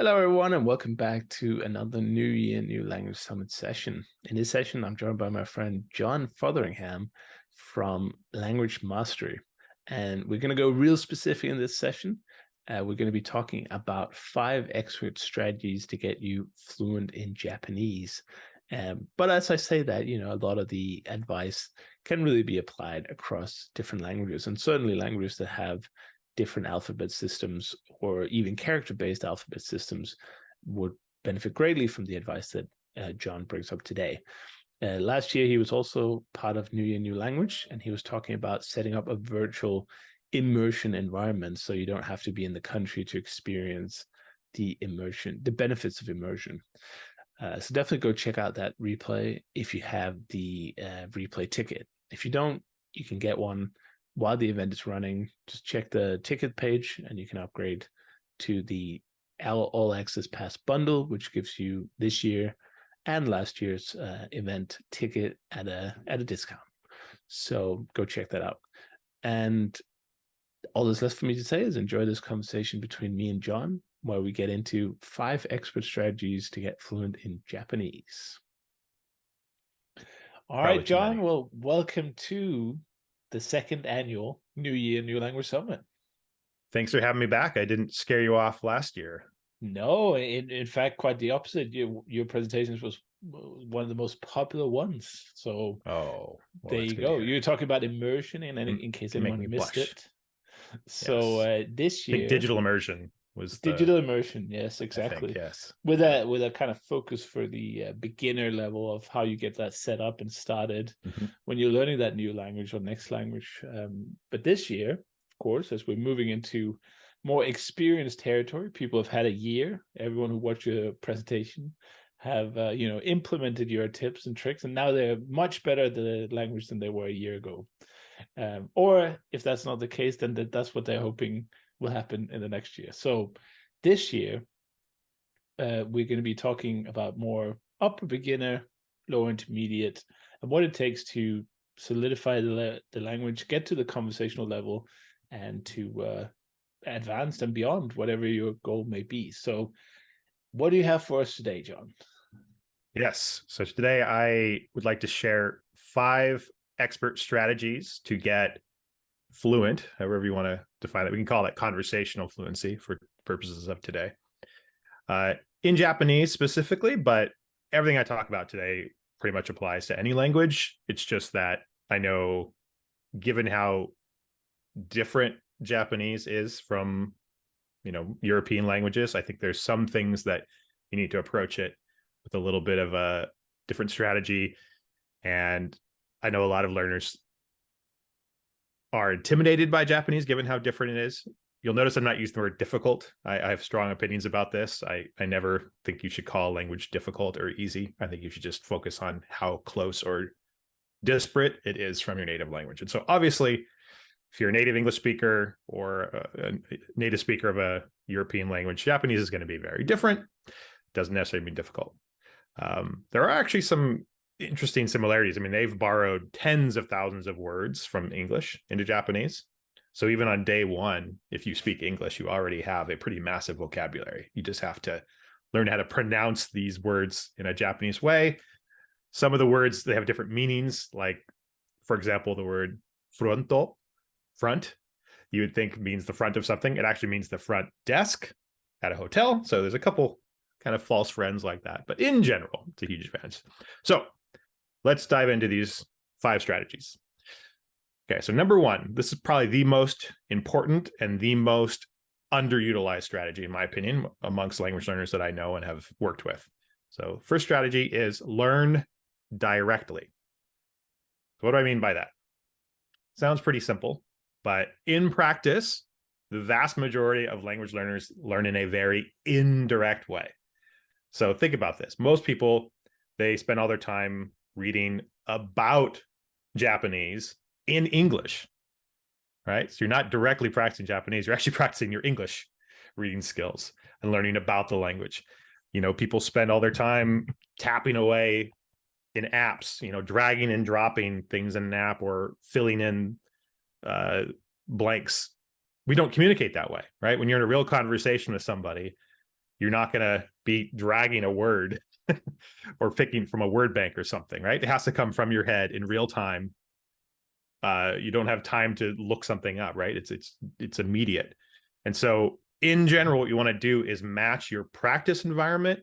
Hello, everyone, and welcome back to another New Year, New Language Summit session. In this session, I'm joined by my friend John Fotheringham from Language Mastery. And we're going to go real specific in this session. We're going to be talking about 5 expert strategies to get you fluent in Japanese. But as I say that, a lot of the advice can really be applied across different languages, and certainly languages that have different alphabet systems or even character-based alphabet systems would benefit greatly from the advice that John brings up today. Last year, he was also part of New Year, New Language, and he was talking about setting up a virtual immersion environment so you don't have to be in the country to experience the benefits of immersion. So definitely go check out that replay if you have the replay ticket. If you don't, you can get one while the event is running. Just check the ticket page and you can upgrade to the All Access Pass bundle, which gives you this year and last year's event ticket at a discount. So go check that out. And all that's left for me to say is enjoy this conversation between me and John, where we get into 5 expert strategies to get fluent in Japanese. All right, John. Well, welcome to the 2nd annual New Year, New Language Summit. Thanks for having me back. I didn't scare you off last year. No, in fact, quite the opposite. Your presentations was one of the most popular ones. So there you go. You're talking about immersion, in case anyone missed it. So this year, digital immersion was digital immersion. Yes, exactly. I think, yes, with a kind of focus for the beginner level of how you get that set up and started when you're learning that new language or next language. But this year, of course, as we're moving into more experienced territory, people have had a year. Everyone who watched your presentation have implemented your tips and tricks, and now they're much better at the language than they were a year ago. Or if that's not the case, then that's what they're hoping will happen in the next year. So this year, we're going to be talking about more upper beginner, lower intermediate, and what it takes to solidify the language, get to the conversational level, and to advanced and beyond, whatever your goal may be. So what do you have for us today, John? Yes. So today I would like to share 5 expert strategies to get fluent, however you want to define it. We can call it conversational fluency for purposes of today. In Japanese specifically, but everything I talk about today pretty much applies to any language. It's just that I know, given how different Japanese is from, European languages, I think there's some things that you need to approach it with a little bit of a different strategy. And I know a lot of learners are intimidated by Japanese, given how different it is. You'll notice I'm not using the word difficult. I have strong opinions about this. I never think you should call language difficult or easy. I think you should just focus on how close or disparate it is from your native language. And so obviously, if you're a native English speaker or a native speaker of a European language, Japanese is going to be very different. It doesn't necessarily mean difficult. There are actually some interesting similarities. I mean, they've borrowed tens of thousands of words from English into Japanese. So even on day one, if you speak English, you already have a pretty massive vocabulary. You just have to learn how to pronounce these words in a Japanese way. Some of the words, they have different meanings. Like, for example, the word fronto, front, you would think means the front of something. It actually means the front desk at a hotel. So there's a couple kind of false friends like that. But in general, it's a huge advantage. So let's dive into these 5 strategies. Okay, so number 1, this is probably the most important and the most underutilized strategy, in my opinion, amongst language learners that I know and have worked with. So first strategy is learn directly. So what do I mean by that? Sounds pretty simple, but in practice, the vast majority of language learners learn in a very indirect way. So think about this. Most people, they spend all their time reading about Japanese in English, right? So you're not directly practicing Japanese, you're actually practicing your English reading skills and learning about the language. People spend all their time tapping away in apps, dragging and dropping things in an app or filling in blanks. We don't communicate that way, right? When you're in a real conversation with somebody, You're not going to be dragging a word or picking from a word bank or something, right? It has to come from your head in real time. You don't have time to look something up, right? It's immediate. And so in general, what you want to do is match your practice environment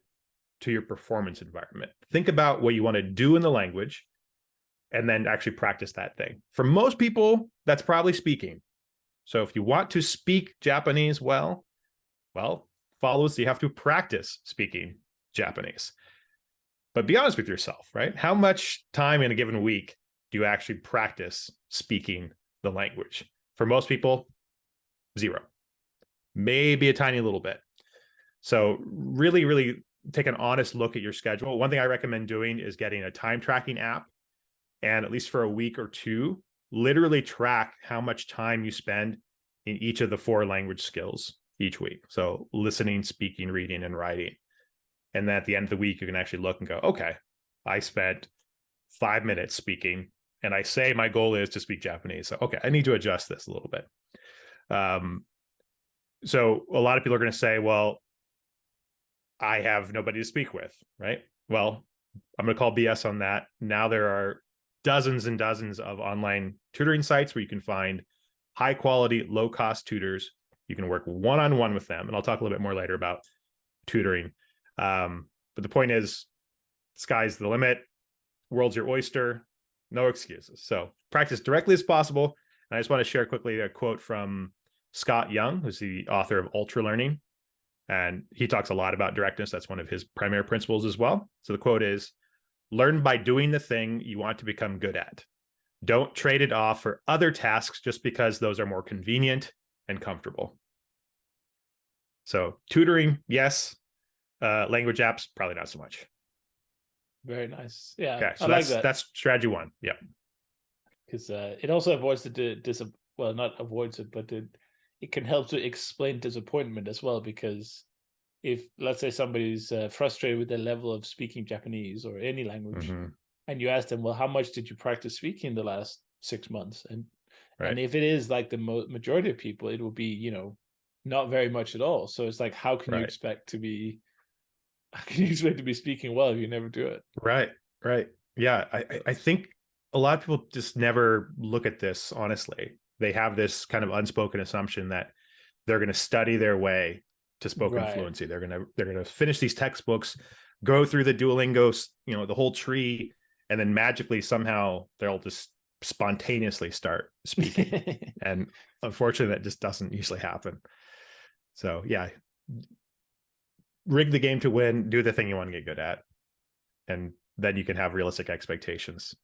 to your performance environment. Think about what you want to do in the language and then actually practice that thing. For most people, that's probably speaking. So if you want to speak Japanese well, follows, you have to practice speaking Japanese. But be honest with yourself, right? How much time in a given week do you actually practice speaking the language? For most people, 0. Maybe a tiny little bit. So really, really take an honest look at your schedule. One thing I recommend doing is getting a time tracking app, and at least for a week or two, literally track how much time you spend in each of the 4 language skills each week. So listening, speaking, reading, and writing. And then at the end of the week, you can actually look and go, okay, I spent 5 minutes speaking, and I say my goal is to speak Japanese. So, okay, I need to adjust this a little bit. So a lot of people are going to say, well, I have nobody to speak with, right? Well, I'm going to call BS on that. Now there are dozens and dozens of online tutoring sites where you can find high quality, low cost tutors. You can work one-on-one with them. And I'll talk a little bit more later about tutoring. But the point is, sky's the limit. World's your oyster. No excuses. So practice directly as possible. And I just want to share quickly a quote from Scott Young, who's the author of Ultra Learning. And he talks a lot about directness. That's one of his primary principles as well. So the quote is, learn by doing the thing you want to become good at. Don't trade it off for other tasks just because those are more convenient and comfortable. So tutoring, yes. Language apps, probably not so much. Very nice. Yeah, okay, so I like that. That's strategy 1. Yeah, because it also avoids well, not avoids it, but it can help to explain disappointment as well. Because if, let's say, somebody's frustrated with their level of speaking Japanese or any language, and you ask them, well, how much did you practice speaking in the last 6 months? And if it is like the majority of people, it will be, not very much at all. So it's like, how can you expect to be speaking well if you never do it? Right. Yeah, I think a lot of people just never look at this honestly. They have this kind of unspoken assumption that they're going to study their way to spoken fluency. They're going to finish these textbooks, go through the Duolingo, the whole tree, and then magically somehow they'll just spontaneously start speaking. And unfortunately, that just doesn't usually happen. So yeah, rig the game to win, do the thing you want to get good at, and then you can have realistic expectations.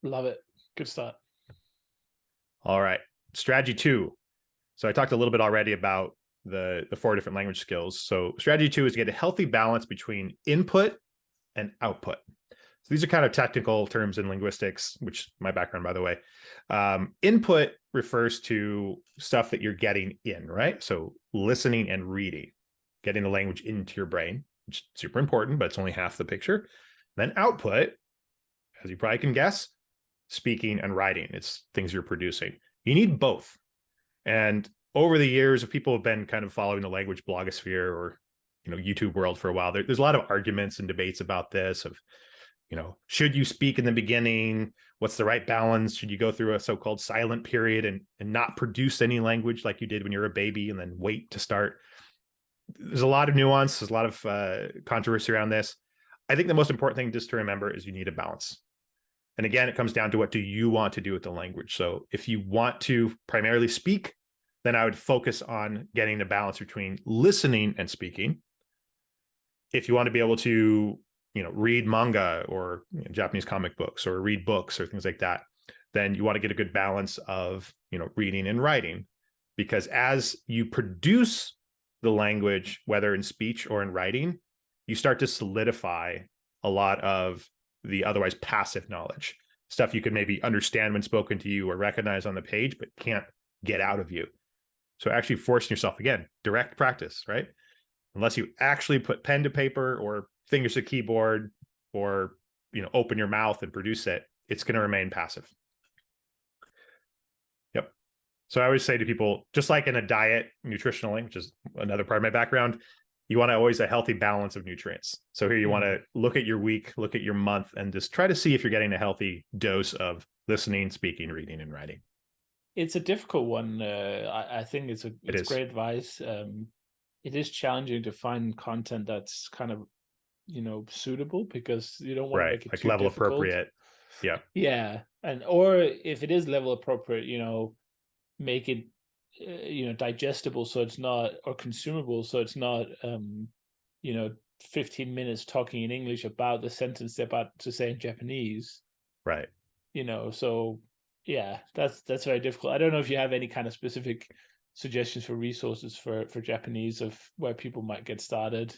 Love it. Good start. All right. Strategy 2. So I talked a little bit already about the 4 different language skills. So strategy 2 is to get a healthy balance between input and output. So these are kind of technical terms in linguistics, which is my background, by the way. Input refers to stuff that you're getting in, right? So listening and reading, getting the language into your brain, which is super important, but it's only half the picture. Then output, as you probably can guess, speaking and writing. It's things you're producing. You need both. And over the years, if people have been kind of following the language blogosphere or YouTube world for a while, there's a lot of arguments and debates about this of, should you speak in the beginning? What's the right balance? Should you go through a so-called silent period and not produce any language like you did when you were a baby and then wait to start? There's a lot of nuance. There's a lot of controversy around this. I think the most important thing just to remember is you need a balance. And again, it comes down to what do you want to do with the language. So if you want to primarily speak, then I would focus on getting the balance between listening and speaking. If you want to be able to, read manga or Japanese comic books or read books or things like that, then you want to get a good balance of, reading and writing. Because as you produce the language, whether in speech or in writing, you start to solidify a lot of the otherwise passive knowledge, stuff you could maybe understand when spoken to you or recognize on the page, but can't get out of you. So actually forcing yourself, again, direct practice, right? Unless you actually put pen to paper or fingers to keyboard or, open your mouth and produce it, it's going to remain passive. Yep. So I always say to people, just like in a diet nutritionally, which is another part of my background, you want to always a healthy balance of nutrients. So here you want to look at your week, look at your month, and just try to see if you're getting a healthy dose of listening, speaking, reading, and writing. It's a difficult one. I think it's is. great advice. It is challenging to find content that's kind of, suitable, because you don't want to Right. make it Like too level difficult. appropriate. Yeah. Yeah, or if it is level appropriate, make it digestible, so it's not, or consumable, so it's not 15 minutes talking in English about the sentence they're about to say in Japanese. Right. So yeah, that's very difficult. I don't know if you have any kind of specific suggestions for resources for Japanese, of where people might get started.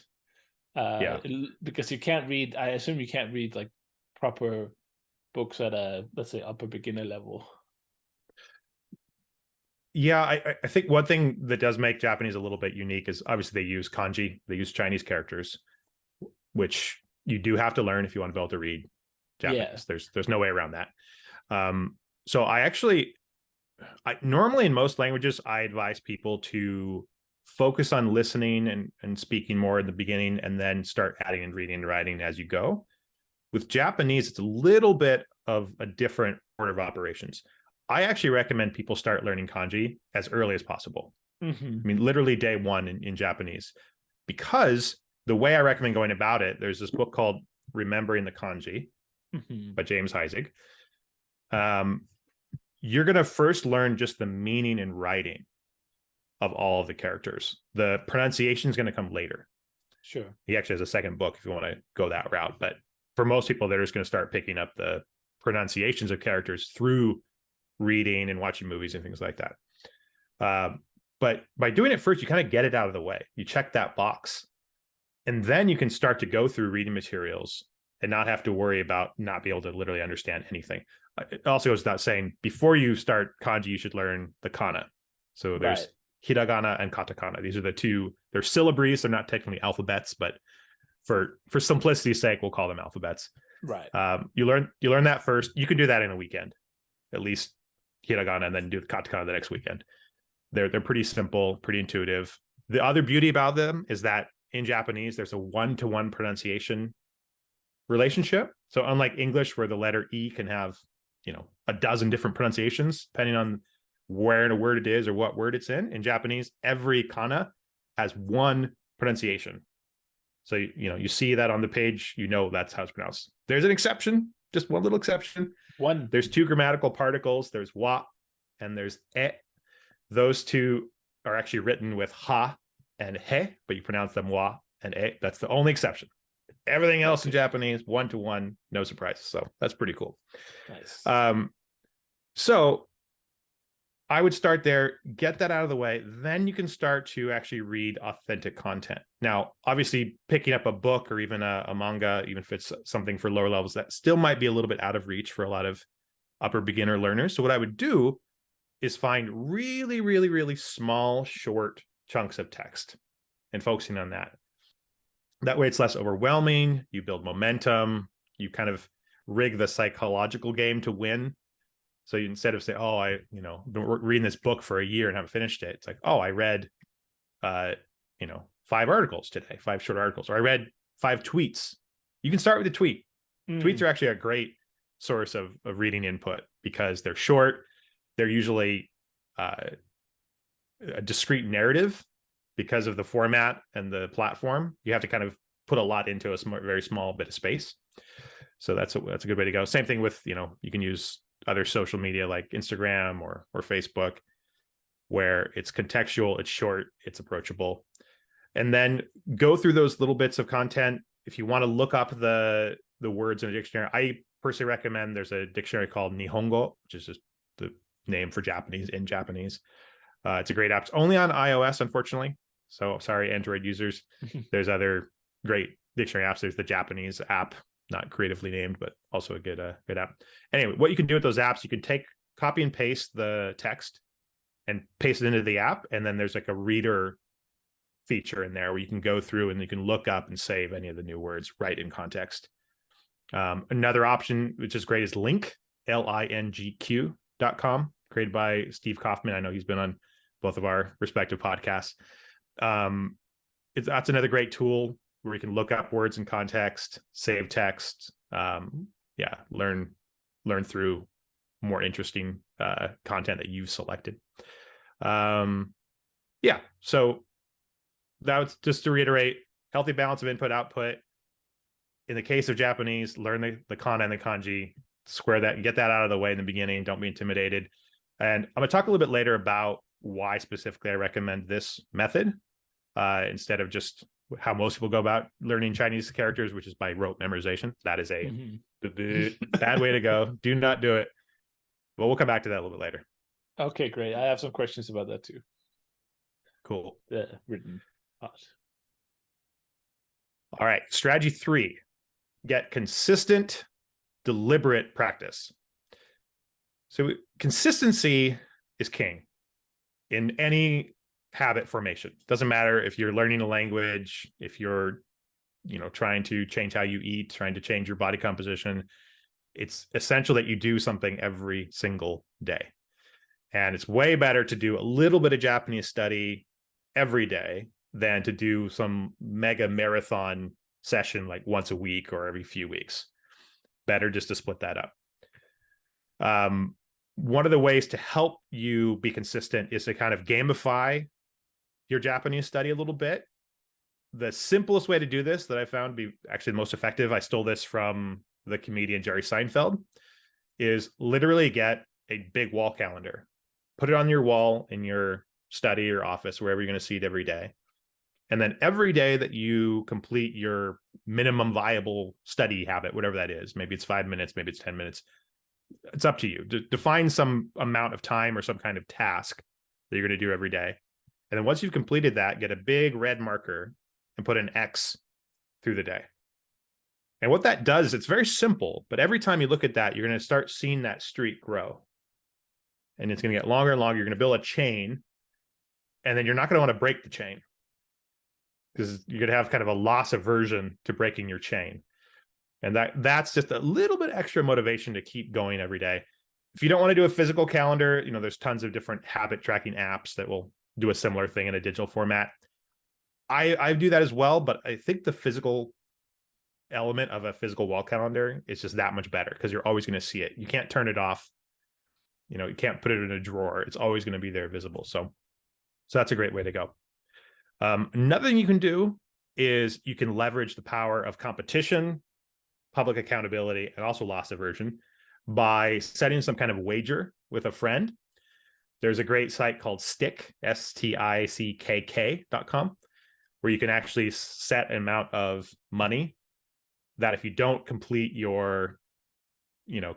Yeah. Because you can't read, I assume you can't read like proper books at a, let's say, upper beginner level. Yeah, I think one thing that does make Japanese a little bit unique is obviously they use kanji, they use Chinese characters, which you do have to learn if you want to be able to read Yeah. Japanese. There's no way around that. So I normally in most languages, I advise people to focus on listening and speaking more in the beginning, and then start adding and reading and writing as you go. With Japanese, it's a little bit of a different order of operations. I actually recommend people start learning kanji as early as possible. Mm-hmm. I mean, literally day one in Japanese, because the way I recommend going about it, there's this book called Remembering the Kanji by James Heisig. You're going to first learn just the meaning and writing of all of the characters. The pronunciation is going to come later. Sure. He actually has a second book if you want to go that route. But for most people, they're just going to start picking up the pronunciations of characters through reading and watching movies and things like that. But by doing it first, you kind of get it out of the way. You check that box, and then you can start to go through reading materials and not have to worry about not be able to literally understand anything. It also goes without saying, before you start kanji, you should learn the kana. So there's hiragana and katakana. These are the two. They're syllabaries. They're not technically alphabets, but for simplicity's sake, we'll call them alphabets. Right. You learn that first. You can do that in a weekend, at least hiragana, and then do katakana the next weekend. They're pretty simple, pretty intuitive. The other beauty about them is that in Japanese, there's a 1-to-1 pronunciation relationship. So unlike English, where the letter E can have, a dozen different pronunciations depending on where in a word it is or what word it's in Japanese, every kana has one pronunciation. So, you see that on the page, that's how it's pronounced. There's an exception, just one little exception. There's two grammatical particles. There's wa and there's e. Those two are actually written with ha and he, but you pronounce them wa and e. That's the only exception. Everything else in Japanese, 1-to-1, no surprises. So that's pretty cool. Nice. So I would start there, get that out of the way. Then you can start to actually read authentic content. Now, obviously, picking up a book or even a manga, even if it's something for lower levels, that still might be a little bit out of reach for a lot of upper beginner learners. So what I would do is find really, really, really small, short chunks of text and focusing on that. That way it's less overwhelming. You build momentum. You kind of rig the psychological game to win. So you, instead of say, oh, been reading this book for a year and haven't finished it. It's like, oh, I read, 5 articles today, 5 short articles, or I read 5 tweets. You can start with a tweet. Tweets are actually a great source of reading input because they're short. They're usually a discrete narrative because of the format and the platform. You have to kind of put a lot into a very small bit of space. So that's a good way to go. Same thing with, you can use other social media like Instagram or Facebook, where it's contextual, it's short, it's approachable. And then go through those little bits of content. If you want to look up the words in a dictionary, I personally recommend there's a dictionary called Nihongo, which is just the name for Japanese in Japanese. It's a great app. It's only on iOS, unfortunately. So sorry, Android users. There's other great dictionary apps. There's the Japanese app, not creatively named, but also a good app. Anyway, what you can do with those apps, you can copy and paste the text and paste it into the app. And then there's like a reader feature in there where you can go through and you can look up and save any of the new words right in context. Another option, which is great, is Link, LINGQ.com, created by Steve Kaufman. I know he's been on both of our respective podcasts. that's another great tool where you can look up words in context, save text, yeah, learn through more interesting content that you've selected. Yeah, so that's just to reiterate: healthy balance of input output. In the case of Japanese, learn the kana and the kanji, square that and get that out of the way in the beginning. Don't be intimidated. And I'm going to talk a little bit later about why specifically I recommend this method instead of just how most people go about learning Chinese characters, which is by rote memorization. That is a bad way to go. Do not do it. But we'll come back to that a little bit later. Okay, great. I have some questions about that too. Cool. The written part. All right. Strategy 3, get consistent, deliberate practice. So consistency is king in any habit formation. Doesn't matter if you're learning a language, if you're, trying to change how you eat, trying to change your body composition. It's essential that you do something every single day. And it's way better to do a little bit of Japanese study every day than to do some mega marathon session like once a week or every few weeks. Better just to split that up. One of the ways to help you be consistent is to kind of gamify your Japanese study a little bit. The simplest way to do this that I found to be actually the most effective, I stole this from the comedian Jerry Seinfeld, is literally get a big wall calendar. Put it on your wall in your study or office, wherever you're going to see it every day. And then every day that you complete your minimum viable study habit, whatever that is, maybe it's 5 minutes, maybe it's 10 minutes, it's up to you. Define some amount of time or some kind of task that you're going to do every day. And then once you've completed that, get a big red marker and put an X through the day. And what that does, it's very simple, but every time you look at that, you're going to start seeing that streak grow. And it's going to get longer and longer. You're going to build a chain, and then you're not going to want to break the chain because you're going to have kind of a loss aversion to breaking your chain. And that's just a little bit extra motivation to keep going every day. If you don't want to do a physical calendar, there's tons of different habit tracking apps that will do a similar thing in a digital format. I do that as well, but I think the physical element of a physical wall calendar is just that much better because you're always going to see it. You can't turn it off. You can't put it in a drawer. It's always going to be there visible. So that's a great way to go. Another thing you can do is you can leverage the power of competition, public accountability, and also loss aversion by setting some kind of wager with a friend. There's a great site called Stick, STICKK.com, where you can actually set an amount of money that if you don't complete your,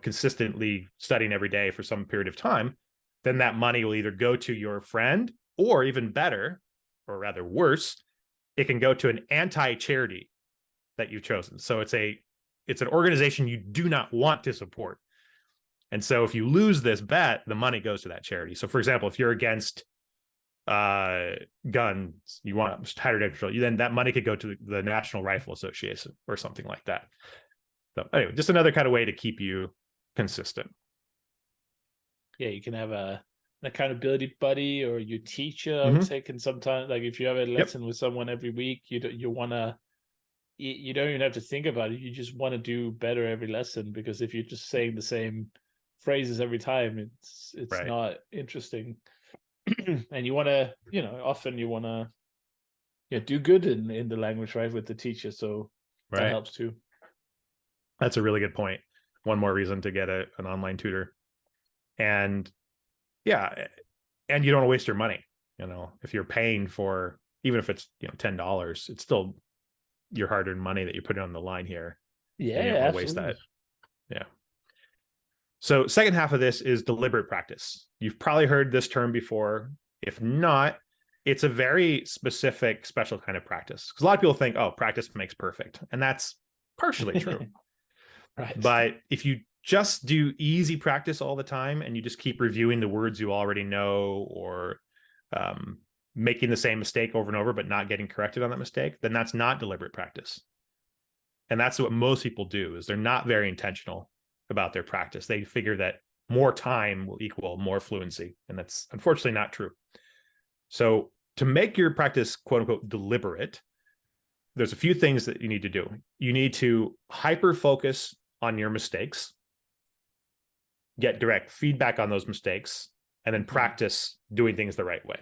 consistently studying every day for some period of time, then that money will either go to your friend, or even better, or rather worse, it can go to an anti-charity that you've chosen. So it's an organization you do not want to support. And so if you lose this bet, the money goes to that charity. So for example, if you're against guns, you want tighter control, then that money could go to the National Rifle Association or something like that. So anyway, just another kind of way to keep you consistent. Yeah, you can have an accountability buddy or your teacher. I would say can sometimes, like if you have a lesson with someone every week, you don't even have to think about it. You just want to do better every lesson, because if you're just saying the same phrases every time, it's right. Not interesting. And you want to, often you want to do good in the language, right, with the teacher. So that helps too. That's a really good point. One more reason to get an online tutor. And yeah, and you don't want to waste your money. If you're paying for, even if it's $10, it's still your hard-earned money that you're putting on the line here. Yeah, you don't want to waste that. Yeah. So second half of this is deliberate practice. You've probably heard this term before. If not, it's a very specific, special kind of practice. Because a lot of people think, oh, practice makes perfect. And that's partially true. Right. But if you just do easy practice all the time and you just keep reviewing the words you already know, or making the same mistake over and over, but not getting corrected on that mistake, then that's not deliberate practice. And that's what most people do, is they're not very intentional about their practice. They figure that more time will equal more fluency. And that's unfortunately not true. So to make your practice, quote unquote, deliberate, there's a few things that you need to do. You need to hyper focus on your mistakes, get direct feedback on those mistakes, and then practice doing things the right way.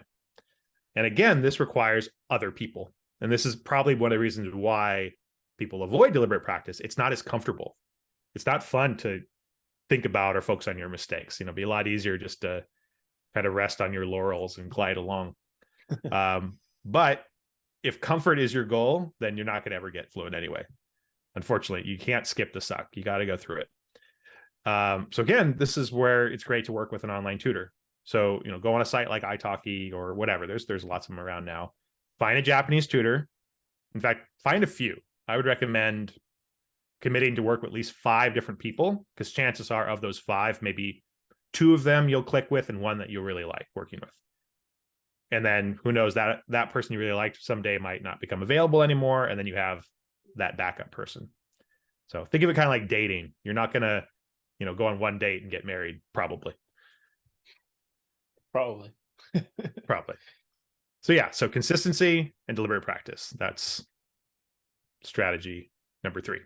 And again, this requires other people. And this is probably one of the reasons why people avoid deliberate practice. It's not as comfortable. It's not fun to think about or focus on your mistakes. It'd be a lot easier just to kind of rest on your laurels and glide along. But if comfort is your goal, then you're not going to ever get fluent anyway. Unfortunately, you can't skip the suck. You got to go through it. So again, this is where it's great to work with an online tutor. So, go on a site like italki or whatever. There's lots of them around now. Find a Japanese tutor. In fact, find a few. I would recommend committing to work with at least 5 different people, because chances are of those 5, maybe 2 of them you'll click with and one that you'll really like working with. And then who knows, that person you really liked someday might not become available anymore. And then you have that backup person. So think of it kind of like dating. You're not going to, go on one date and get married, probably. Probably. So yeah, so consistency and deliberate practice. That's strategy number 3.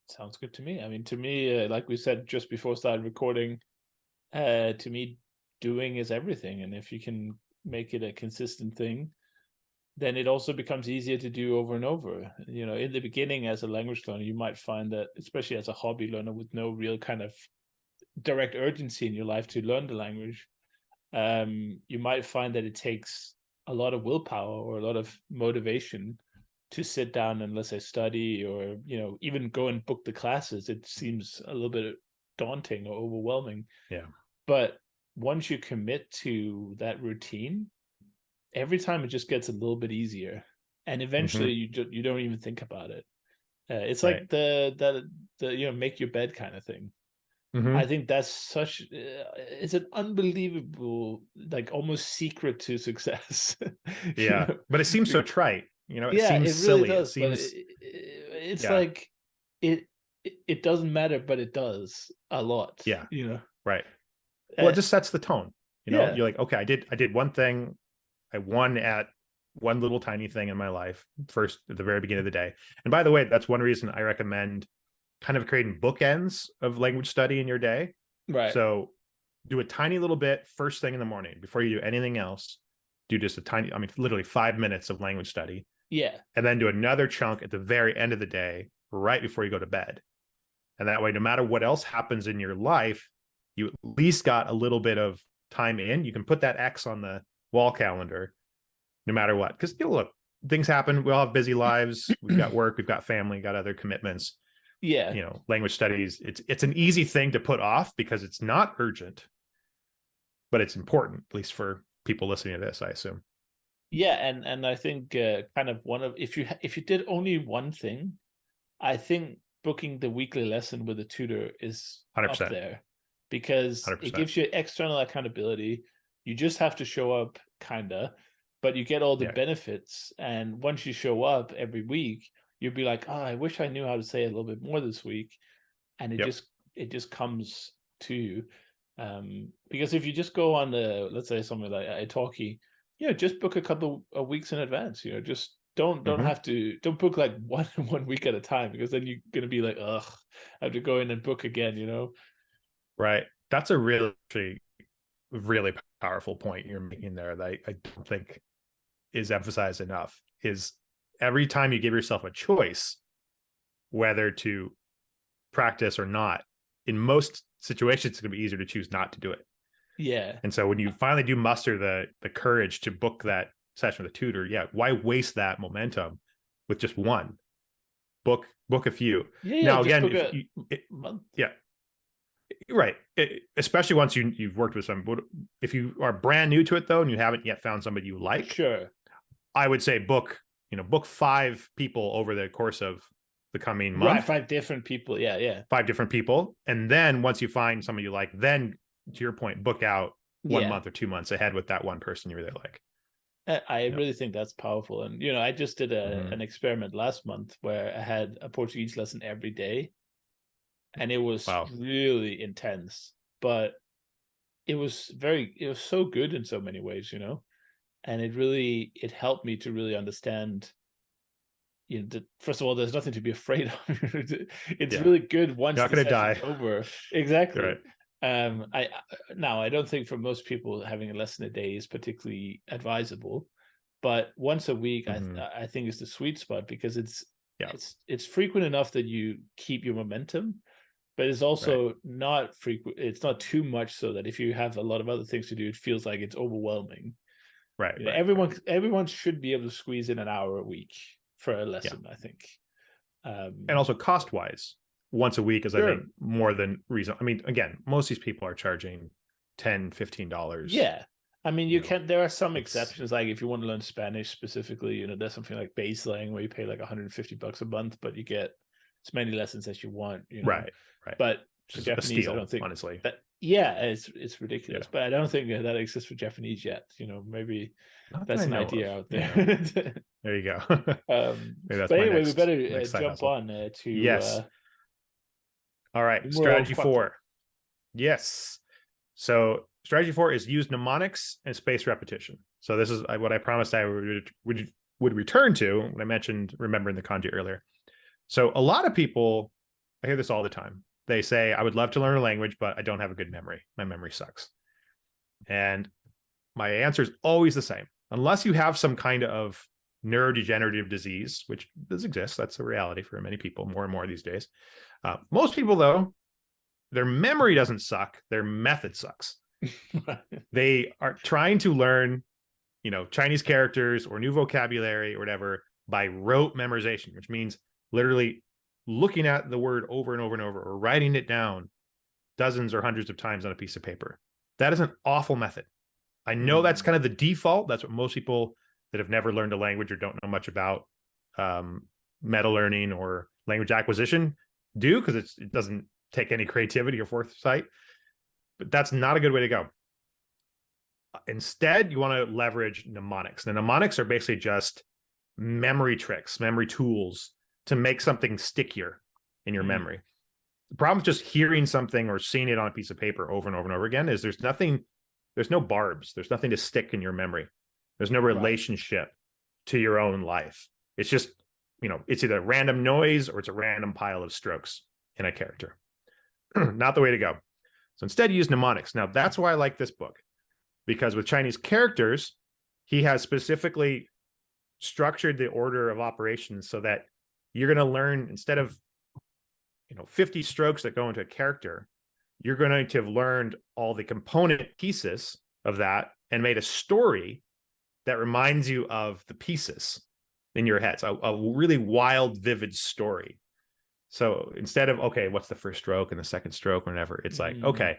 Sounds good to me. I mean, to me, like we said just before starting recording, to me, doing is everything. And if you can make it a consistent thing, then it also becomes easier to do over and over. In the beginning, as a language learner, you might find that, especially as a hobby learner with no real kind of direct urgency in your life to learn the language, you might find that it takes a lot of willpower or a lot of motivation to sit down and, let's say, study, or even go and book the classes. It seems a little bit daunting or overwhelming. Yeah. But once you commit to that routine, every time it just gets a little bit easier, and eventually you don't even think about it. It's like the make your bed kind of thing. I think that's such it's an unbelievable, like, almost secret to success. Yeah, but it seems so trite. It Yeah, seems it really silly. It does. But seems it's like it doesn't matter, but it does a lot. Yeah, right. Well, Uh, it just sets the tone. yeah, You're like, okay, I did one thing. I won at one little tiny thing in my life first at the very beginning of the day. And by the way, that's one reason I recommend kind of creating bookends of language study in your day. right. So do a tiny little bit first thing in the morning before you do anything else. Do just literally 5 minutes of language study. Yeah. And then do another chunk at the very end of the day, right before you go to bed. And that way, no matter what else happens in your life, you at least got a little bit of time in. You can put that X on the wall calendar, no matter what. Because look, things happen. We all have busy lives. We've got work, we've got family, got other commitments. Yeah. Language studies, it's an easy thing to put off because it's not urgent, but it's important, at least for people listening to this, I assume. Yeah, and I think kind of one of, if you did only one thing, I think booking the weekly lesson with a tutor is 100%. up there, because 100%. it gives you external accountability. You just have to show up, kinda, but you get all the benefits. And once you show up every week, you'll be like, oh, I wish I knew how to say it a little bit more this week. And it just comes to you. Because if you just go on the, let's say, something like italki, just book a couple of weeks in advance. Just don't book like one week at a time, because then you're gonna be like, ugh, I have to go in and book again. Right. That's a really powerful point you're making there that I don't think is emphasized enough. Is every time you give yourself a choice whether to practice or not, in most situations it's going to be easier to choose not to do it. Yeah. And so when you finally do muster the courage to book that session with a tutor, why waste that momentum with just one? Book a few. Now again, month. Yeah, right. Especially once you've worked with someone. If you are brand new to it though, and you haven't yet found somebody you like, sure, I would say book 5 people over the course of the coming month. Right, 5 different people. Yeah. 5 different people. And then once you find somebody you like, then to your point, book out 1 month or 2 months ahead with that one person you really like. I really think that's powerful. And, I just did an experiment last month where I had a Portuguese lesson every day. And it was really intense, but it was so good in so many ways, and it helped me to really understand first of all, there's nothing to be afraid of. It's Yeah. really good once You're not the going to session's die. over. Exactly. Right. I don't think for most people having a lesson a day is particularly advisable, but once a week, Hmm. I think is the sweet spot because Yeah. it's frequent enough that you keep your momentum, but it's Right. also not frequent. It's not too much so that if you have a lot of other things to do, it feels like it's overwhelming. Right. You know, Right. Right. everyone should be able to squeeze in an hour a week for a Yeah. lesson, I think. And Um, also cost wise, once a week is, I think, sure. more than reason. I mean, again, most of these people are charging $10, $15. Yeah. I mean, You know, there are some it's exceptions. Like if you want to learn Spanish specifically, there's something like Baselang where you pay like $150 a month, but you get as many lessons as you want. right. Right. But for Just a Japanese, I steal, don't think honestly. that, yeah, it's ridiculous, Yeah. but I don't think that exists for Japanese yet. Maybe Not that that's I an know of. idea out Yeah. there. There you go. um, Maybe that's but my anyway, we better next side jump hustle. on to Yes. All right. more Strategy content. 4. Yes. So strategy 4 is use mnemonics and spaced repetition. So this is what I promised I would return to when I mentioned remembering the kanji earlier. So a lot of people, I hear this all the time. They say, I would love to learn a language, but I don't have a good memory. My memory sucks. And my answer is always the same. Unless you have some kind of neurodegenerative disease, which does exist, that's a reality for many people, more and more these days. Most people, though, their memory doesn't suck. Their method sucks. They are trying to learn, Chinese characters or new vocabulary or whatever by rote memorization, which means literally looking at the word over and over and over or writing it down dozens or hundreds of times on a piece of paper. That is an awful method. I know that's kind of the default. That's what most people that have never learned a language or don't know much about meta learning or language acquisition do, because it doesn't take any creativity or foresight. But that's not a good way to go. Instead, you want to leverage mnemonics. The mnemonics are basically just memory tricks, memory tools to make something stickier in your memory. The problem with just hearing something or seeing it on a piece of paper over and over and over again is there's no barbs. There's nothing to stick in your memory. There's no relationship to your own life. It's just, it's either random noise or it's a random pile of strokes in a character. Not the way to go. So instead, use mnemonics. Now, that's why I like this book, because with Chinese characters, he has specifically structured the order of operations so that you're going to learn, instead of 50 strokes that go into a character, you're going to have learned all the component pieces of that and made a story that reminds you of the pieces in your head. So a really wild, vivid story. So instead of, okay, what's the first stroke and the second stroke, whatever, it's like, okay,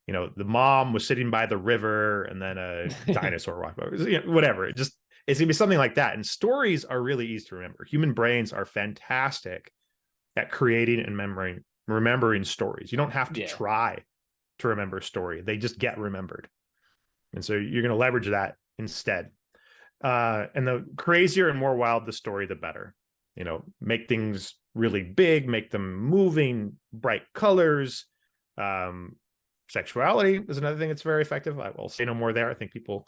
the mom was sitting by the river and then a dinosaur walked by, whatever. It's gonna be something like that. And stories are really easy to remember. Human brains are fantastic at creating and remembering stories. You don't have to try to remember a story. They just get remembered. And so you're going to leverage that instead. And the crazier and more wild the story, the better. Make things really big, make them moving, bright colors. Sexuality is another thing that's very effective. I will say no more there. I think people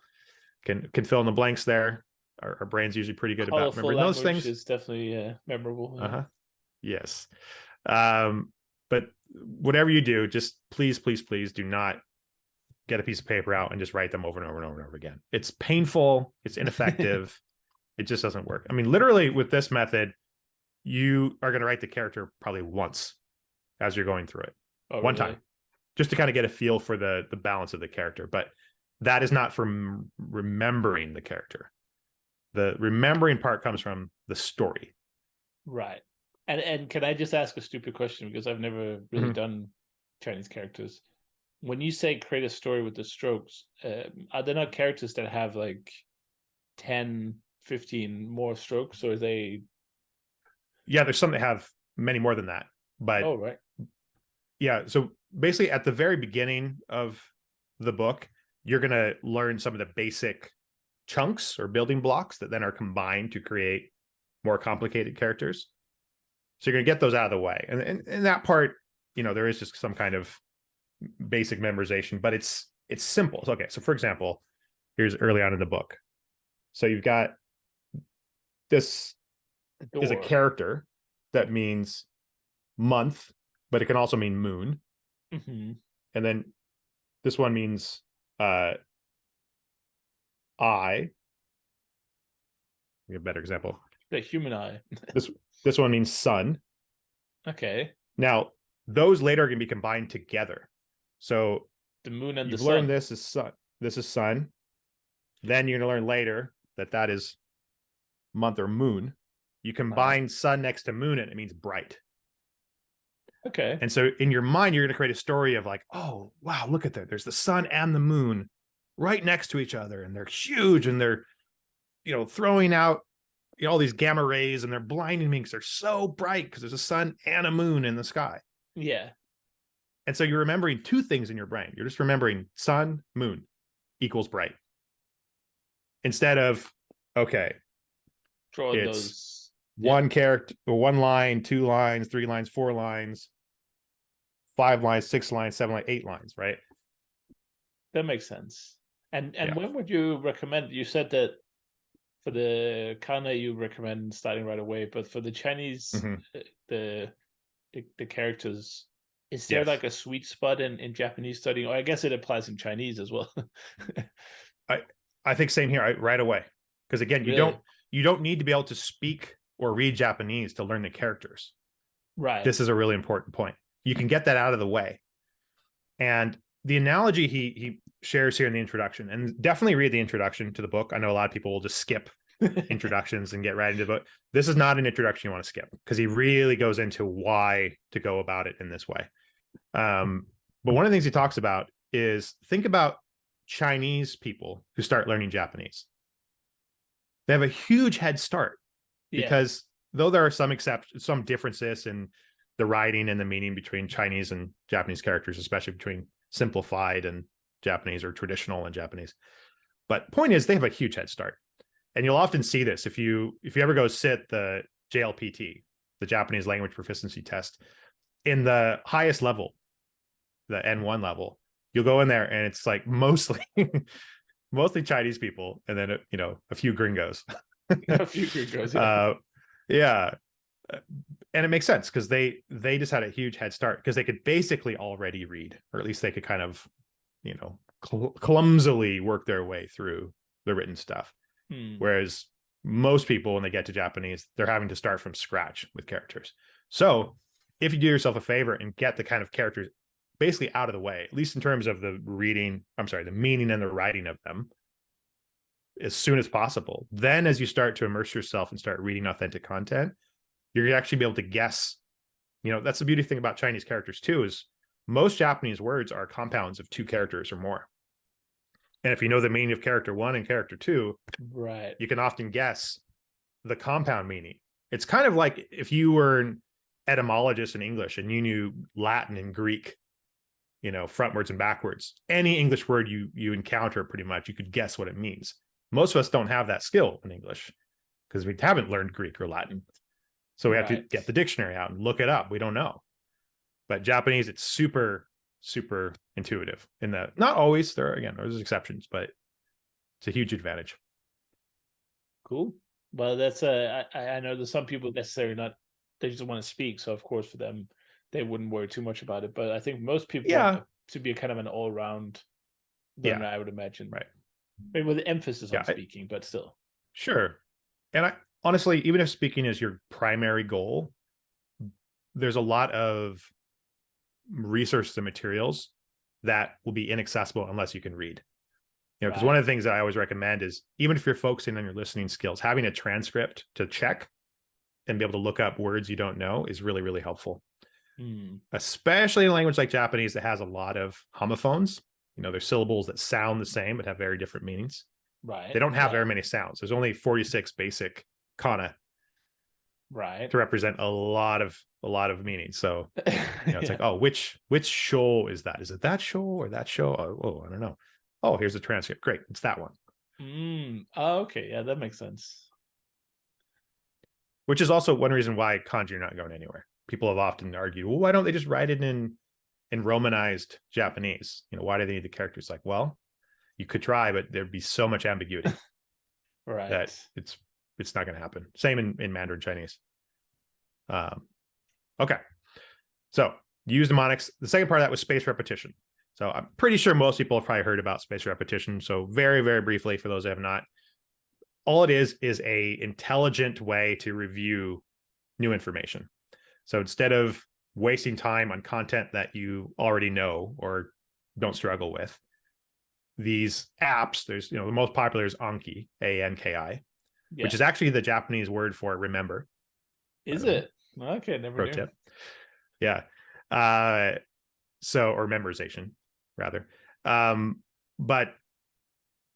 can fill in the blanks there. Our brain's usually pretty good about remembering those things. Is definitely memorable. Yeah. Yes. But whatever you do, just please do not get a piece of paper out and just write them over and over and over and over again. It's painful. It's ineffective. It just doesn't work. I mean, literally with this method, you are going to write the character probably once as you're going through it. One time, just to kind of get a feel for the balance of the character. But that is not from remembering the character. The remembering part comes from the story. Right. And can I just ask a stupid question, because I've never really done Chinese characters? When you say create a story with the strokes, are there not characters that have like 10, 15 more strokes, or are they? Yeah, there's some that have many more than that. But yeah, so basically at the very beginning of the book, you're going to learn some of the basic chunks or building blocks that then are combined to create more complicated characters. So you're going to get those out of the way. And in that part, there is just some kind of basic memorization, but it's simple. Okay, so for example, here's early on in the book. So you've got this The is a door. character that means month, but it can also mean moon. Mm-hmm. And then this one means uh eye. A better example. The human eye. This this one means sun. Okay. Now, those later are going to be combined together. So The moon and the you've learned sun. this is sun. This is sun. Then you're going to learn later that that is month or moon. You Right. combine sun next to moon and it means bright. Okay. And so in your mind, you're going to create a story of like, oh, wow, look at that. There's the sun and the moon right next to each other. And they're huge and they're, throwing out all these gamma rays and they're blinding me because they're so bright because there's a sun and a moon in the sky. Yeah. And so you're remembering two things in your brain. You're just remembering sun, moon equals bright. Instead of, okay, Drawing it's those. Yeah. one character, one line, 2 lines, 3 lines, 4 lines, 5 lines, 6 lines, 7 lines, 8 lines, right? That makes sense. And Yeah. when would you recommend? You said that for the kana you recommend starting right away, but for the Chinese, Mm-hmm. the the characters, is there Yes. like a sweet spot in Japanese studying? Or I guess it applies in Chinese as well. I think same here, right away. Because again, Really? you don't need to be able to speak or read Japanese to learn the characters. Right. This is a really important point. You can get that out of the way. And the analogy he shares here in the introduction, and definitely read the introduction to the book. I know a lot of people will just skip introductions and get right into the book. This is not an introduction you want to skip because he really goes into why to go about it in this way. But one of the things he talks about is think about Chinese people who start learning Japanese. They have a huge head start Yeah. because though there are some exceptions, some differences in the writing and the meaning between Chinese and Japanese characters, especially between simplified and Japanese or traditional and Japanese. But point is, they have a huge head start, and you'll often see this if you ever go sit the JLPT, the Japanese Language Proficiency Test, in the highest level, the N1 level. You'll go in there, and it's like mostly mostly Chinese people, and then a few gringos. A few gringos, yeah. Yeah, and it makes sense because they just had a huge head start because they could basically already read, or at least they could kind of clumsily work their way through the written stuff. Whereas most people, when they get to Japanese, they're having to start from scratch with characters. So if you do yourself a favor and get the kind of characters basically out of the way, at least in terms of the meaning and the writing of them, as soon as possible, then as you start to immerse yourself and start reading authentic content, you're going to actually be able to guess. That's the beauty thing about Chinese characters too, is most Japanese words are compounds of 2 characters or more. And if you know the meaning of character 1 and character 2, right, you can often guess the compound meaning. It's kind of like if you were an etymologist in English and you knew Latin and Greek, frontwards and backwards. Any English word you encounter, pretty much, you could guess what it means. Most of us don't have that skill in English because we haven't learned Greek or Latin. So we have to get the dictionary out and look it up. We don't know. But Japanese, it's super, super intuitive in that. Not always. There's exceptions, but it's a huge advantage. Cool. Well, that's I know there's some people necessarily not, they just want to speak, so of course for them they wouldn't worry too much about it. But I think most people want Yeah. to be a kind of an all-round learner, Yeah. I would imagine. Right. Maybe with emphasis on Yeah. speaking, but still. Sure. And I honestly, even if speaking is your primary goal, there's a lot of research and materials that will be inaccessible unless you can read. Because one of the things that I always recommend is, even if you're focusing on your listening skills, having a transcript to check and be able to look up words you don't know is really, really helpful. Especially in a language like Japanese that has a lot of homophones. There's syllables that sound the same but have very different meanings. Right. They don't have very many sounds. There's only 46 basic kana. Right. To represent a lot of meaning. So it's like, oh, which show is that? Is it that show or that show? Oh, I don't know. Oh, here's the transcript. Great, it's that one. Oh, okay, yeah, that makes sense. Which is also one reason why kanji are not going anywhere. People have often argued, well, why don't they just write it in romanized Japanese? Why do they need the characters? Like, well, you could try, but there'd be so much ambiguity right, that it's it's not going to happen. Same in Mandarin Chinese. Okay. So use mnemonics. The second part of that was spaced repetition. So I'm pretty sure most people have probably heard about spaced repetition. So very, very briefly, for those that have not, all it is a intelligent way to review new information. So instead of wasting time on content that you already know or don't struggle with, these apps, there's, the most popular is Anki, Anki, Yeah. which is actually the Japanese word for remember. Is it? Okay, never Pro knew. tip. Yeah. So, or memorization, rather. But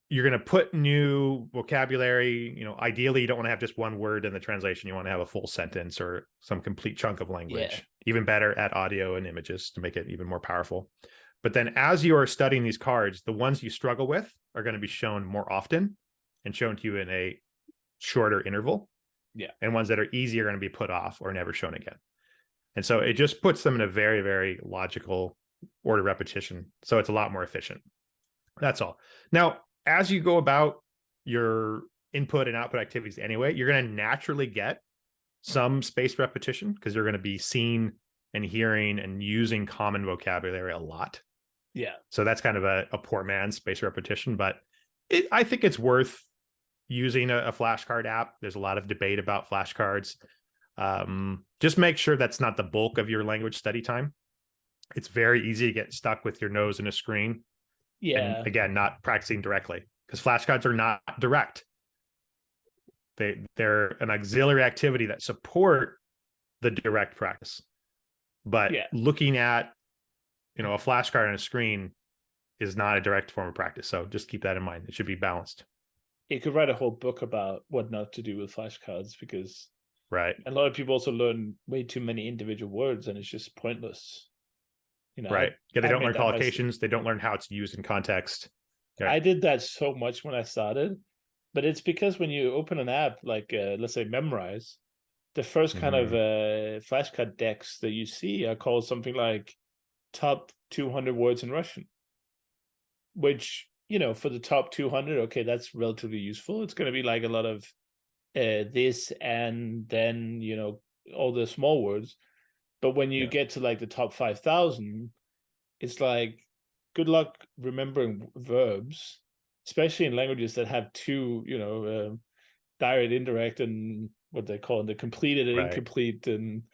you're going to put new vocabulary. Ideally, you don't want to have just one word in the translation. You want to have a full sentence or some complete chunk of language. Yeah. Even better, add audio and images to make it even more powerful. But then as you are studying these cards, the ones you struggle with are going to be shown more often and shown to you in a shorter interval. Yeah. And ones that are easier are going to be put off or never shown again. And so it just puts them in a very, very logical order repetition. So it's a lot more efficient. That's all. Now, as you go about your input and output activities anyway, you're going to naturally get some spaced repetition because you're going to be seeing and hearing and using common vocabulary a lot. Yeah. So that's kind of a poor man's spaced repetition, but I think it's worth using a flashcard app. There's a lot of debate about flashcards. Just make sure that's not the bulk of your language study time. It's very easy to get stuck with your nose in a screen. Yeah. And again, not practicing directly because flashcards are not direct. They're an auxiliary activity that support the direct practice. But looking at, a flashcard on a screen is not a direct form of practice. So just keep that in mind. It should be balanced. You could write a whole book about what not to do with flashcards because right. a lot of people also learn way too many individual words and it's just pointless. Right. They don't learn collocations. They don't learn how it's used in context. I did that so much when I started, but it's because when you open an app like let's say Memrise, the first kind of flashcard decks that you see are called something like top 200 words in Russian, which, for the top 200, okay, that's relatively useful. It's going to be like a lot of this and then, all the small words. But when you get to like the top 5,000, it's like, good luck remembering verbs, especially in languages that have two, direct, indirect, and what they call it, the completed and incomplete, and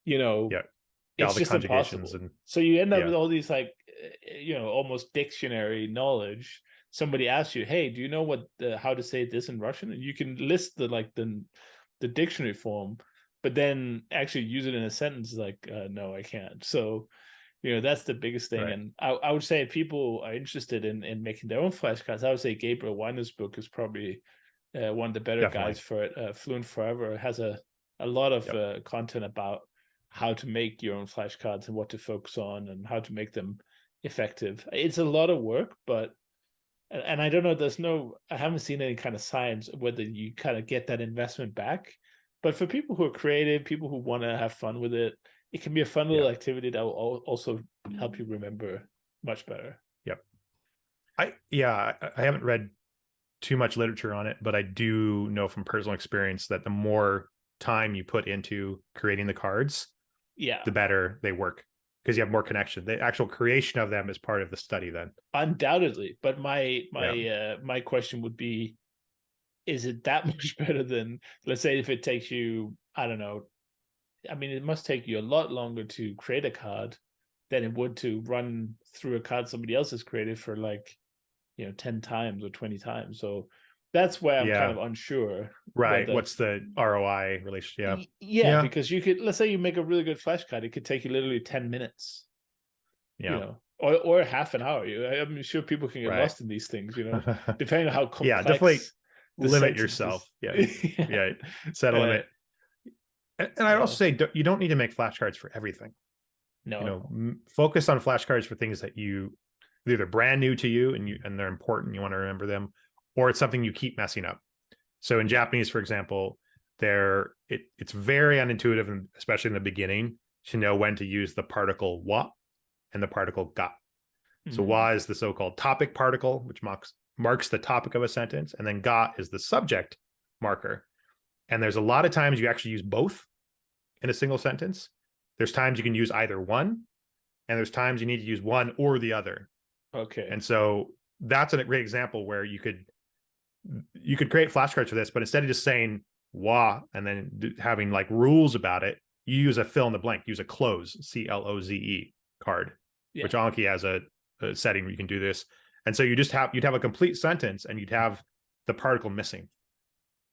it's just impossible. So you end up with all these like, almost dictionary knowledge. Somebody asks you, "Hey, do you know how to say this in Russian?" And you can list the dictionary form, but then actually use it in a sentence like, no, I can't. So that's the biggest thing. And I would say if people are interested in making their own flashcards, I would say Gabriel Weiner's book is probably one of the better guides for it. Fluent Forever has a lot of content about how to make your own flashcards and what to focus on and how to make them effective. It's a lot of work, but I don't know, I haven't seen any kind of science whether you kind of get that investment back. But for people who are creative, people who want to have fun with it, it can be a fun little activity that will also help you remember much better. Yep. I haven't read too much literature on it, but I do know from personal experience that the more time you put into creating the cards, the better they work because you have more connection. The actual creation of them is part of the study then. Undoubtedly. But my question would be, is it that much better than, let's say, if it takes you, I don't know, I mean, it must take you a lot longer to create a card than it would to run through a card somebody else has created for 10 times or 20 times. So that's where I'm kind of unsure. Right. What's the ROI relationship? Yeah, because you could, let's say you make a really good flashcard, it could take you literally 10 minutes. Or half an hour. I'm sure people can get lost in these things, depending on how complex. Definitely limit yourself. Set a limit. And I'd also say you don't need to make flashcards for everything. No. Focus on flashcards for things that they're either brand new to you and they're important, you want to remember them, or it's something you keep messing up. So in Japanese, for example, it's very unintuitive, and especially in the beginning, to know when to use the particle wa and the particle ga. So wa is the so-called topic particle, which marks the topic of a sentence, and then ga is the subject marker. And there's a lot of times you actually use both in a single sentence. There's times you can use either one, and there's times you need to use one or the other. Okay. And so that's a great example where you could create flashcards for this, but instead of just saying "wah" and then having like rules about it, you use a fill in the blank, use a close, CLOZE card, Yeah. which Anki has a setting where you can do this. And so you'd have a complete sentence and you'd have the particle missing.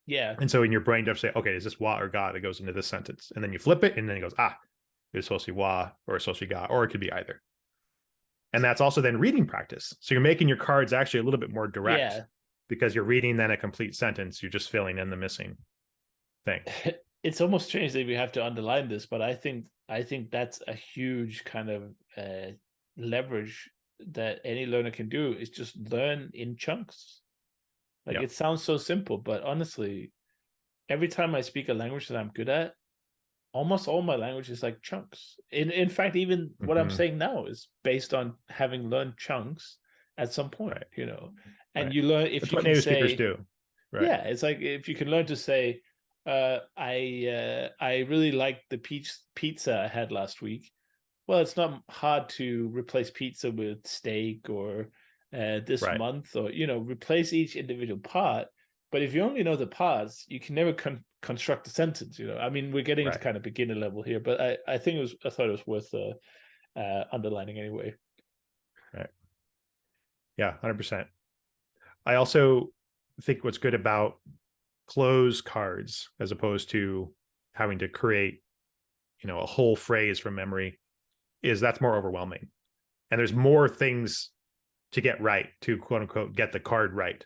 Yeah. And so in your brain, you have to say, okay, is this "wah" or "ga" that goes into this sentence? And then you flip it, and then it goes, it's supposed to be "wah" or it's supposed to be "ga," or it could be either. And that's also then reading practice. So you're making your cards actually a little bit more direct, Yeah. because you're reading then a complete sentence. You're just filling in the missing thing. It's almost strange that we have to underline this, but I think that's a huge kind of leverage that any learner can do, is just learn in chunks. Like, Yeah. it sounds so simple, but honestly, every time I speak a language that I'm good at, almost all my language is like chunks. In fact, even what I'm saying now is based on having learned chunks at some point, Right. you know. And Right. you learn, if That's you what can native speakers say, do. Right. yeah, it's like if you can learn to say, I really liked the pizza I had last week. Well, it's not hard to replace pizza with steak, or this Right. month, or replace each individual part. But if you only know the parts, you can never construct a sentence. I mean, we're getting into Right. kind of beginner level here, but I thought it was worth underlining anyway. Right. Yeah, 100%. I also think what's good about close cards, as opposed to having to create, a whole phrase from memory, is that's more overwhelming. And there's more things to get right, to quote unquote get the card right.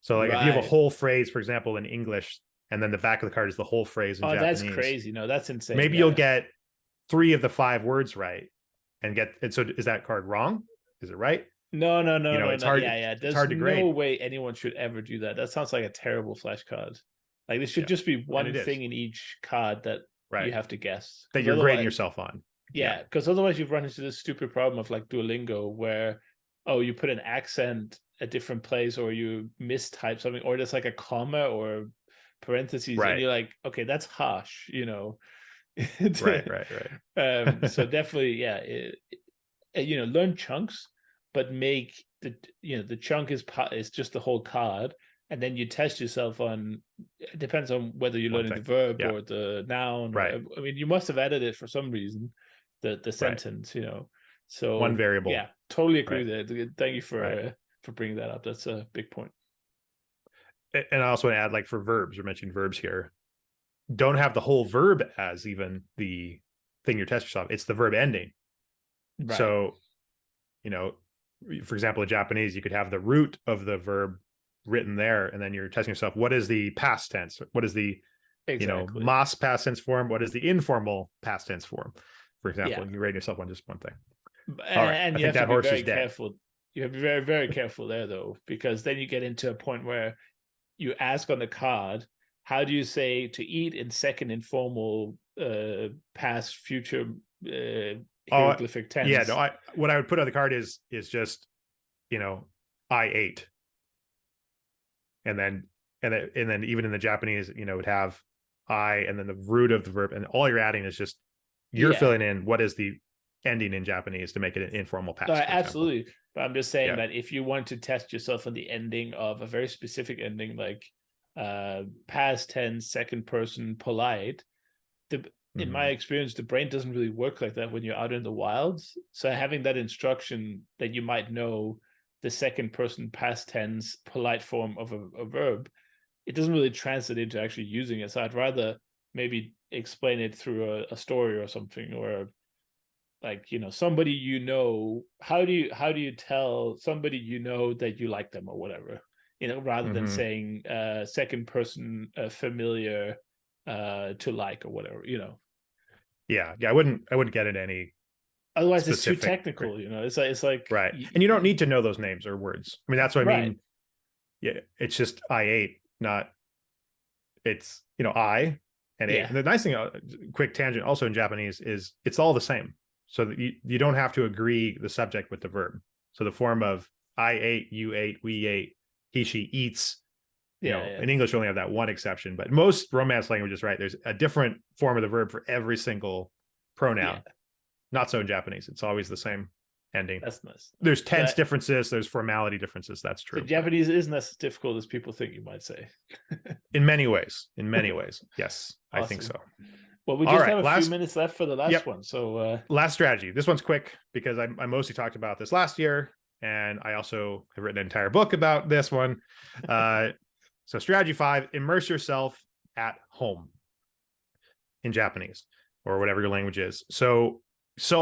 So like if you have a Right. whole phrase, for example, in English, and then the back of the card is the whole phrase in Oh, that's Japanese, crazy. No, that's insane. maybe you'll Yeah. get 3 of the 5 words right, and so is that card wrong? Is it right? No, no, You no, know, no, it's no. hard Yeah, yeah. it's There's hard to no grade. way anyone should ever do that. That sounds like a terrible flashcard. Like, there should Yeah. just be And one it is. thing in each card that you Right. have to guess. That Because you're grading otherwise, yourself on. Yeah. yeah, because otherwise you've run into this stupid problem of like Duolingo, where, oh, you put an accent a different place, or you mistype something, or there's like a comma or parentheses, and Right. you're like, okay, that's harsh. Right. Right. So Right. definitely, yeah, learn chunks, but make the chunk is just the whole card, and then you test yourself on. It depends on whether you're One learning the thing. verb Yeah. or the noun, or Right. I mean, you must have added it for some reason, the Right. sentence. One So variable. yeah, totally agree Right. with that. Thank you Right. for bringing that up. That's a big point. And I also want to add, like for verbs, we're mentioning verbs here. Don't have the whole verb as even the thing you're testing yourself. It's the verb ending. Right. So, for example, in Japanese, you could have the root of the verb written there, and then you're testing yourself. What is the past tense? What is the, Exactly. mas past tense form? What is the informal past tense form? For example, Yeah. you rate yourself on just one thing. All right. And I you think have to that be horse is very dead. careful. You have to be very, very careful there, though, because then you get into a point where you ask on the card, how do you say to eat in second informal past future Oh, hieroglyphic yeah. tense? No, what I would put on the card is just, I ate. And then even in the Japanese, would have I and then the root of the verb, and all you're adding is just you're Yeah, filling in what is the ending in Japanese to make it an informal no, past, for example. absolutely. But I'm just saying Yeah. that if you want to test yourself on the ending of a very specific ending, like past tense, second person, polite, in my experience, the brain doesn't really work like that when you're out in the wilds. So having that instruction that you might know the second person past tense polite form of a verb, it doesn't really translate into actually using it. So I'd rather maybe explain it through a story or something, or like, somebody, how do you tell somebody that you like them or whatever, rather than saying second person familiar to like or whatever. Yeah. I wouldn't get into any Otherwise it's too specific. technical. It's like Right. And you don't need to know those names or words. I mean, that's what I right. mean. Yeah. It's just I ate, not it's, I and ate. Yeah. And the nice thing, quick tangent, also in Japanese, is it's all the same. So that you don't have to agree the subject with the verb. So the form of I ate, you ate, we ate, he, she eats, Yeah. In English, we only have that one exception, but most Romance languages, right? There's a different form of the verb for every single Yeah. pronoun. Not so in Japanese. It's always the same ending. That's nice. There's tense So, differences. There's formality differences. That's so true. Japanese isn't as difficult as people think, you might say. In many ways, yes, I think Awesome. so. Well, we All just right, have a few minutes left for the last yep, one. So last strategy. This one's quick because I mostly talked about this last year, and I also have written an entire book about this one. So strategy 5, immerse yourself at home in Japanese or whatever your language is. So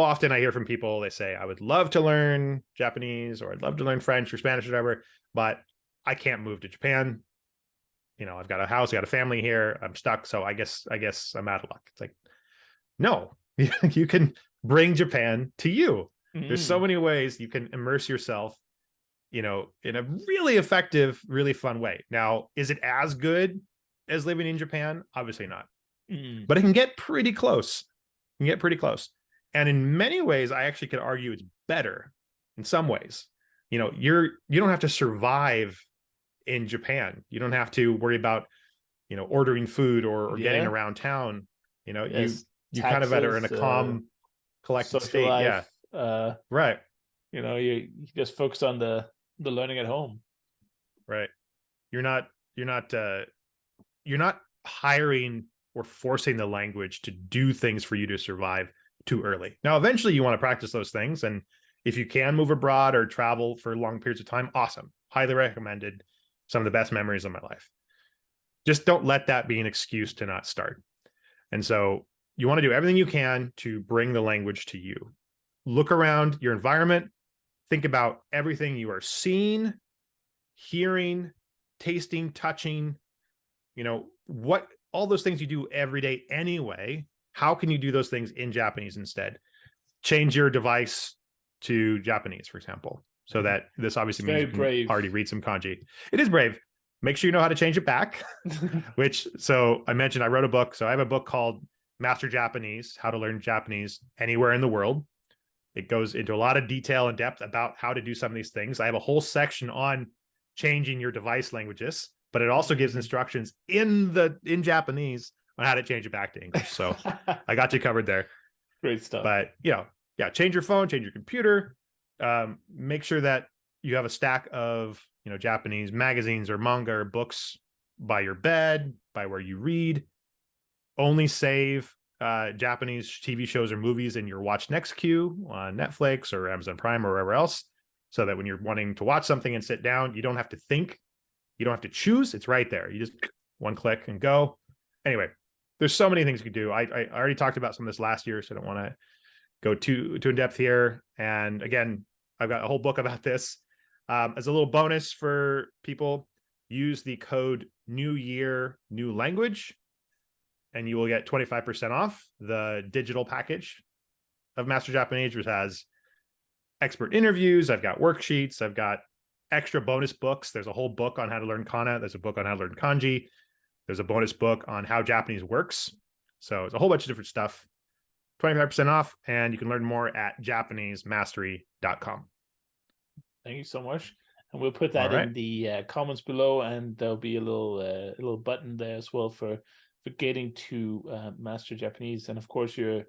often I hear from people, they say, I would love to learn Japanese, or I'd love to learn French or Spanish or whatever, but I can't move to Japan. I've got a house, I got a family here, I'm stuck. So I guess I'm out of luck. It's like, no, you can bring Japan to you. There's so many ways you can immerse yourself, in a really effective, really fun way. Now, is it as good as living in Japan? Obviously not. But it can get pretty close. And in many ways, I actually could argue it's better in some ways. You don't have to survive in Japan. You don't have to worry about, ordering food or getting around town. yes, you kind of are in a taxes, calm, collected social state. Yeah. life. Right. You just focus on the learning at home. Right. You're not hiring or forcing the language to do things for you to survive too early. Now, eventually you want to practice those things. And if you can move abroad or travel for long periods of time, awesome. Highly recommended. Some of the best memories of my life. Just don't let that be an excuse to not start. And so you want to do everything you can to bring the language to you. Look around your environment. Think about everything you are seeing, hearing, tasting, touching, what all those things you do every day anyway. How can you do those things in Japanese instead? Change your device to Japanese, for example, so that this obviously means you can brave. already read some kanji. It is brave. Make sure you know how to change it back, so I mentioned I wrote a book. So I have a book called Master Japanese, How to Learn Japanese Anywhere in the World. It goes into a lot of detail and depth about how to do some of these things. I have a whole section on changing your device languages, but it also gives instructions in Japanese on how to change it back to English. So I got you covered there. Great stuff. But change your phone, change your computer. Make sure that you have a stack of Japanese magazines or manga or books by your bed, by where you read. Only save Japanese TV shows or movies in your watch next queue on Netflix or Amazon Prime or wherever else, so that when you're wanting to watch something and sit down, you don't have to think, you don't have to choose. It's right there. You just one click and go. Anyway, there's so many things you can do. I already talked about some of this last year, so I don't want to go too in depth here. And again, I've got a whole book about this. As a little bonus for people, use the code New Year New Language, and you will get 25% off the digital package of Master Japanese, which has expert interviews. I've got worksheets. I've got extra bonus books. There's a whole book on how to learn kana. There's a book on how to learn kanji. There's a bonus book on how Japanese works. So it's a whole bunch of different stuff. 25% off, and you can learn more at JapaneseMastery.com. Thank you so much. And we'll put that in the comments below, and there'll be a little button there as well for getting to Master Japanese. And of course, your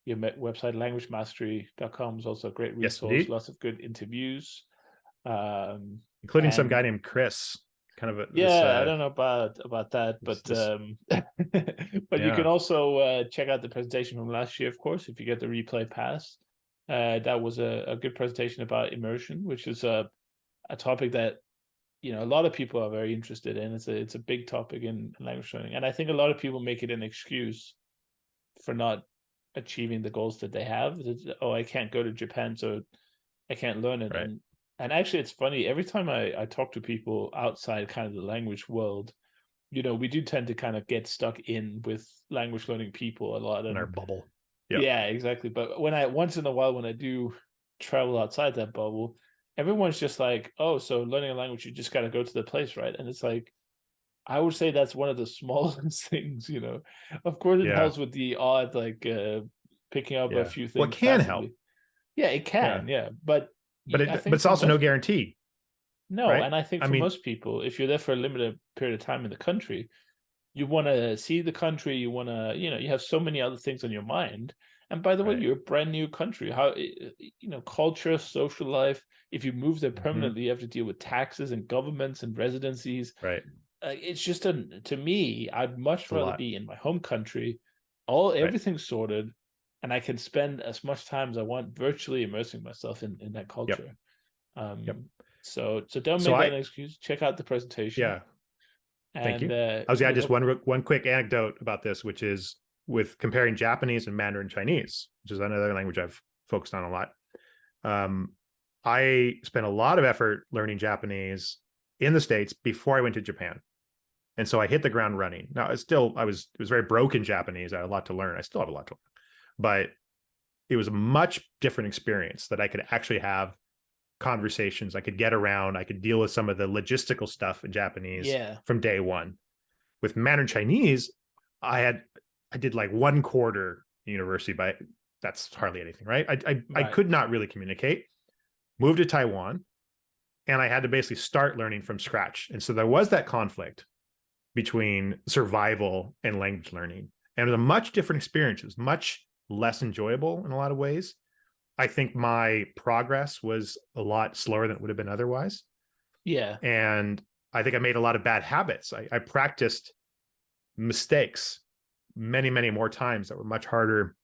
website, languagemastery.com, is also a great resource. Yes, lots of good interviews. Including some guy named Chris. Kind of I don't know about that, but but you can also check out the presentation from last year, of course, if you get the replay pass. That was a good presentation about immersion, which is a topic that a lot of people are very interested in. It's a big topic in language learning, and I think a lot of people make it an excuse for not achieving the goals that they have. Oh, I can't go to Japan, so I can't learn it. Right. And actually, it's funny. Every time I talk to people outside kind of the language world, we do tend to kind of get stuck in with language learning people a lot. In our bubble. Yep. Yeah, exactly. But once in a while, when I do travel outside that bubble, everyone's just like, oh, so learning a language, you just got to go to the place, right? And it's like, I would say that's one of the smallest things, Of course, it helps with the odd, like picking up a few things. Well, it can help. Yeah, it can. Yeah. But it's also no guarantee. No, right? and I think I for mean, most people, if you're there for a limited period of time in the country, you want to see the country, you want to, you have so many other things on your mind. And by the way, right. you're a brand new country. How, culture, social life. If you move there Hmm. permanently, you have to deal with taxes and governments and residencies. Right. It's just to me, I'd much It's a rather lot. be in my home country, Right. everything's sorted, and I can spend as much time as I want virtually immersing myself in that Yep. culture. Yep. So don't So make that I, an excuse. Check out the presentation, yeah, thank and you. I was, yeah, we just hope. one quick anecdote about this, which is with comparing Japanese and Mandarin Chinese, which is another language I've focused on a lot. Um, I spent a lot of effort learning Japanese in the States before I went to Japan. And so I hit the ground running. Now, it was very broken Japanese. I had a lot to learn. I still have a lot to learn, but it was a much different experience that I could actually have conversations. I could get around. I could deal with some of the logistical stuff in Japanese Yeah, from day one. With Mandarin Chinese, I did like one quarter university, but that's hardly anything, right? I right. could not really communicate. Moved to Taiwan, and I had to basically start learning from scratch. And so there was that conflict between survival and language learning. And it was a much different experience. It was much less enjoyable in a lot of ways. I think my progress was a lot slower than it would have been otherwise. Yeah, And I think I made a lot of bad habits. I practiced mistakes many, many more times that were much harder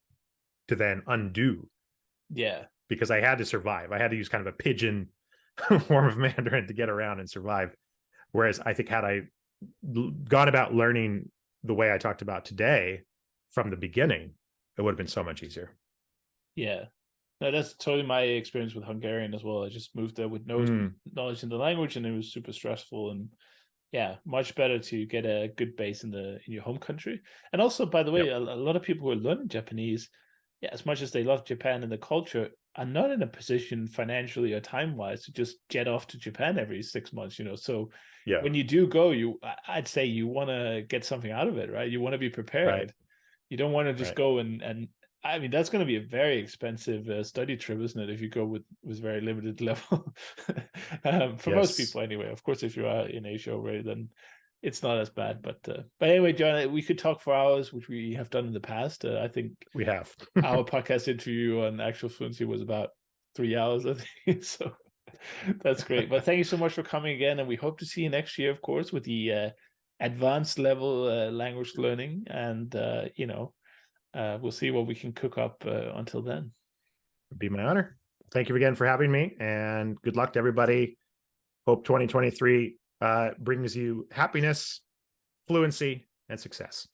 to then undo yeah, because I had to survive. I had to use kind of a pigeon form of Mandarin to get around and survive. Whereas I think had I gone about learning the way I talked about today from the beginning, it would have been so much easier. yeah. No, that's totally my experience with Hungarian as well. I just moved there with no Mm, knowledge in the language, and it was super stressful. And yeah, much better to get a good base in your home country. And also, by the way, yep. a lot of people who are learning Japanese, yeah, as much as they love Japan and the culture, are not in a position financially or time wise to just jet off to Japan every 6 months. So Yeah. when you do go, I'd say you want to get something out of it, right? You want to be Right. prepared. You don't want to just Right. go and I mean that's going to be a very expensive study trip, isn't it? If you go with very limited level, for most Yes, people anyway. Of course, if you are in Asia already, then it's not as bad. But anyway, John, we could talk for hours, which we have done in the past. I think we have. our podcast interview on actual fluency was about 3 hours, I think. So that's great. But thank you so much for coming again, and we hope to see you next year, of course, with the advanced level language learning, and we'll see what we can cook up until then. It'd be my honor. Thank you again for having me, and good luck to everybody. Hope 2023 brings you happiness, fluency, and success.